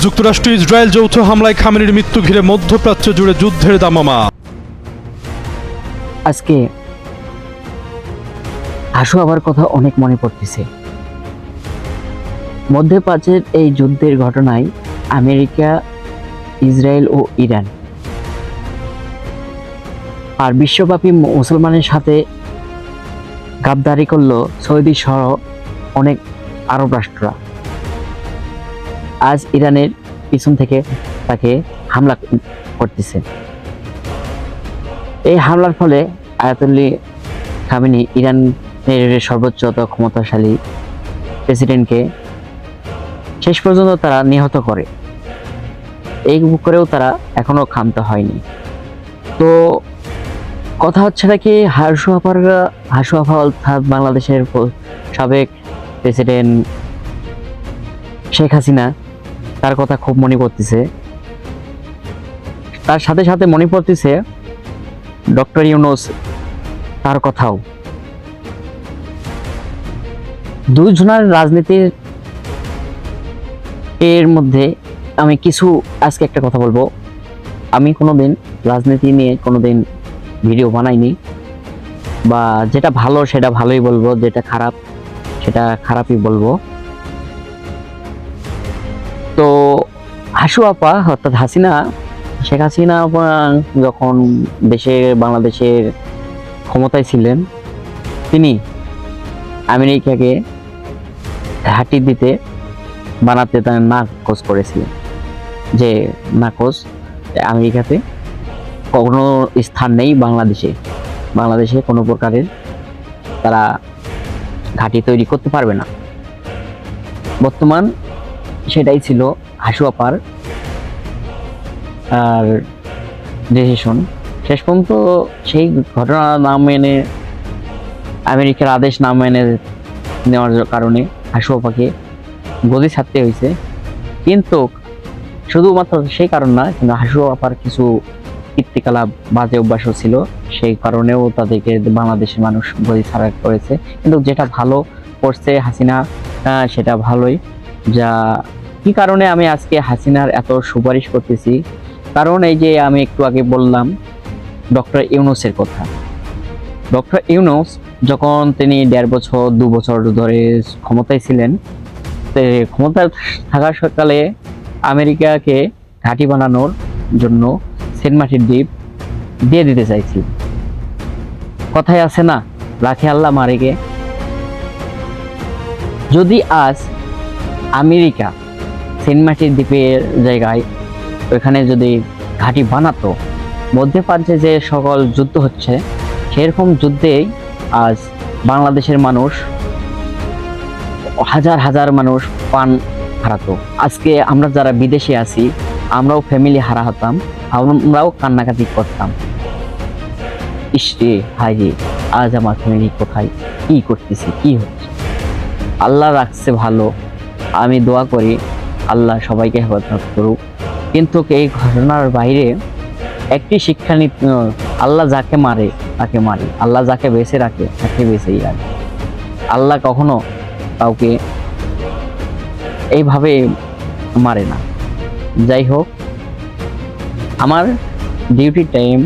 যুক্তরাষ্ট্র ইসরায়েল যৌথ হামলায় খামেনির মৃত্যু ঘিরে মধ্যপ্রাচ্য জুড়ে যুদ্ধের দামামা। আজকে হাসু আবার কথা অনেক মনে পড়তেছে। মধ্যপ্রাচ্যের এই যুদ্ধের ঘটনায় আমেরিকা, ইসরায়েল ও ইরান আর বিশ্বব্যাপী মুসলমানের সাথে গাদ্দারি করলো সৌদি সহ অনেক আরব রাষ্ট্ররা। আজ ইরানের পিছন থেকে তাকে হামলা করতেছে। এই হামলার ফলে আয়াতুল্লাহ খামেনি ইরানের সর্বোচ্চ ক্ষমতাশালী প্রেসিডেন্টকে শেষ পর্যন্ত তারা নিহত করে। এই করেও তারা এখনো ক্ষান্ত হয়নি। তো কথা হচ্ছে নাকি হাসু আপা অর্থাৎ বাংলাদেশের সাবেক প্রেসিডেন্ট শেখ হাসিনা, তার কথা খুব মনে পড়তেছে। তার সাথে সাথে মনে পড়তেছে ডক্টর ইউনূস, তার কথাও। দুজনের রাজনীতির এর মধ্যে আমি কিছু আজকে একটা কথা বলবো। আমি কোনোদিন রাজনীতি নিয়ে কোনোদিন ভিডিও বানাইনি, বা যেটা ভালো সেটা ভালোই বলবো, যেটা খারাপ সেটা খারাপই বলবো। তো হাসু আপা অর্থাৎ শেখ হাসিনা যখন বাংলাদেশের ক্ষমতায় ছিলেন, তিনি আমেরিকাকে ঘাঁটি বানাতে তার নাকচ করেছিলেন, যে নাকচ আমেরিকাতে কোনো স্থান নেই, বাংলাদেশে কোনো প্রকারের তারা ঘাঁটি তৈরি করতে পারবে না। বর্তমান সেটাই ছিল হাসু আপার আর ডিসিশন। শেষ পর্যন্ত সেই ঘটনা না মেনে, আমেরিকার আদেশ না মেনে নেওয়ার কারণে হাসু আপাকে গদি ছাড়তে হয়েছে। কিন্তু শুধুমাত্র সেই কারণ না, কিন্তু হাসু আপার কিছু কীর্তিকলাপ, বাজে অভ্যাসও ছিল, সেই কারণেও তাদেরকে বাংলাদেশের মানুষ গদি ছাড়া করেছে। কিন্তু যেটা ভালো করছে হাসিনা, সেটা ভালোই। যা কি কারণে আমি আজকে হাসিনার এত সুপারিশ করতেছি, কারণ এই যে আমি একটু আগে বললাম ডক্টর ইউনূসের কথা। ডক্টর ইউনূস যখন তিনি 1.5 বছর 2 বছর ধরে ক্ষমতায় ছিলেন, ক্ষমতায় থাকার সকালে আমেরিকাকে ঘাঁটি বানানোর জন্য সেন্ট মার্টিন দ্বীপ দিয়ে দিতে চাইছিল। কথায় আছে না, রাখে আল্লাহ মারেকে। যদি আজ আমেরিকা সেন্ট মার্টিন দ্বীপের জায়গায় ওইখানে যদি ঘাঁটি বানাতো, মধ্যপ্রাচ্যে যে সকল যুদ্ধ হচ্ছে সেরকম যুদ্ধেই আজ বাংলাদেশের মানুষ, হাজার হাজার মানুষ প্রাণ হারাতো। আজকে আমরা যারা বিদেশে আছি, আমরাও ফ্যামিলি হারাতাম, আমরাও কান্নাকাটি করতাম, ইসরে হায় রে, আজ আমার ফ্যামিলি কোথায়, কি করতেছে, কি হচ্ছে। আল্লাহ রাখছে ভালো, আমি দোয়া করি আল্লাহ সবাইকে হেফাজত করুক। কিন্তু এই ঘটনার বাইরে একটি শিক্ষা নিতে, আল্লাহ যাকে মারে তাকে মারে, আল্লাহ যাকে বেঁচে রাখে তাকে বেঁচেই রাখে। আল্লাহ কখনো কাউকে এইভাবে মারে না। যাই হোক, আমার ডিউটি টাইম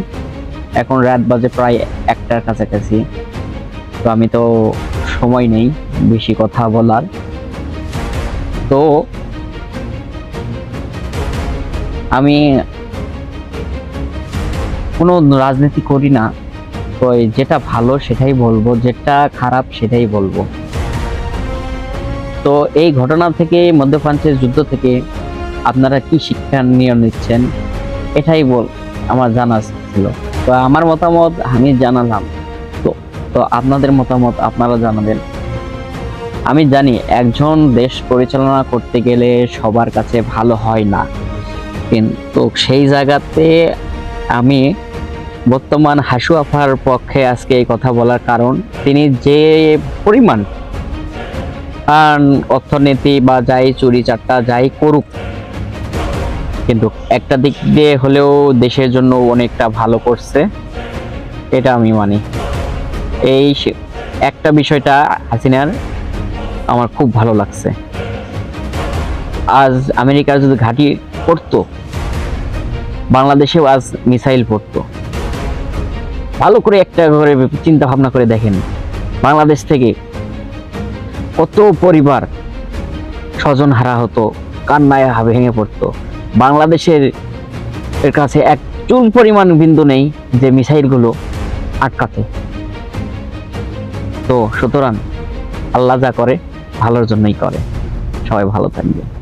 এখন রাত বাজে প্রায় 1টার কাছাকাছি। তো আমি তো সময় নেই বেশি কথা বলার। তো আমি কোনো রাজনীতি করি না, তো যেটা ভালো সেটাই বলবো, যেটা খারাপ সেটাই বলবো। তো এই ঘটনা থেকে, মধ্যপ্রাচ্যের যুদ্ধ থেকে আপনারা কি শিক্ষা নিয়ে নিচ্ছেন, এটাই আমার জানা ছিল। তো আমার মতামত আমি জানালাম। তো আপনাদের মতামত আপনারা জানাবেন। আমি জানি একজন দেশ পরিচালনা করতে গেলে সবার কাছে ভালো হয় না, কিন্তু সেই জায়গাতে আমি বর্তমান হাসু আপার পক্ষে আজকে এই কথা বলার কারণ, তিনি যে পরিমাণ অর্থনীতি বা যাই চুরি চাট্টা যাই করুক, কিন্তু একটা দিক দিয়ে হলেও দেশের জন্য অনেকটা ভালো করছে, এটা আমি মানি। এই একটা বিষয়টা হাসিনার আমার খুব ভালো লাগছে। আজ আমেরিকার যদি ঘাঁটি পড়তো, বাংলাদেশেও আজ মিসাইল পড়তো। ভালো করে একটা করে চিন্তা ভাবনা করে দেখেন, বাংলাদেশ থেকে কত পরিবার স্বজন হারা হতো, কান্নায় ভেঙে পড়তো। বাংলাদেশের এর কাছে এক চুল পরিমাণ বিন্দু নেই যে মিসাইলগুলো আটকাতে। তো সুতরাং আল্লাহ যা করে ভালোর জন্যই করে। সবাই ভালো থাকবে।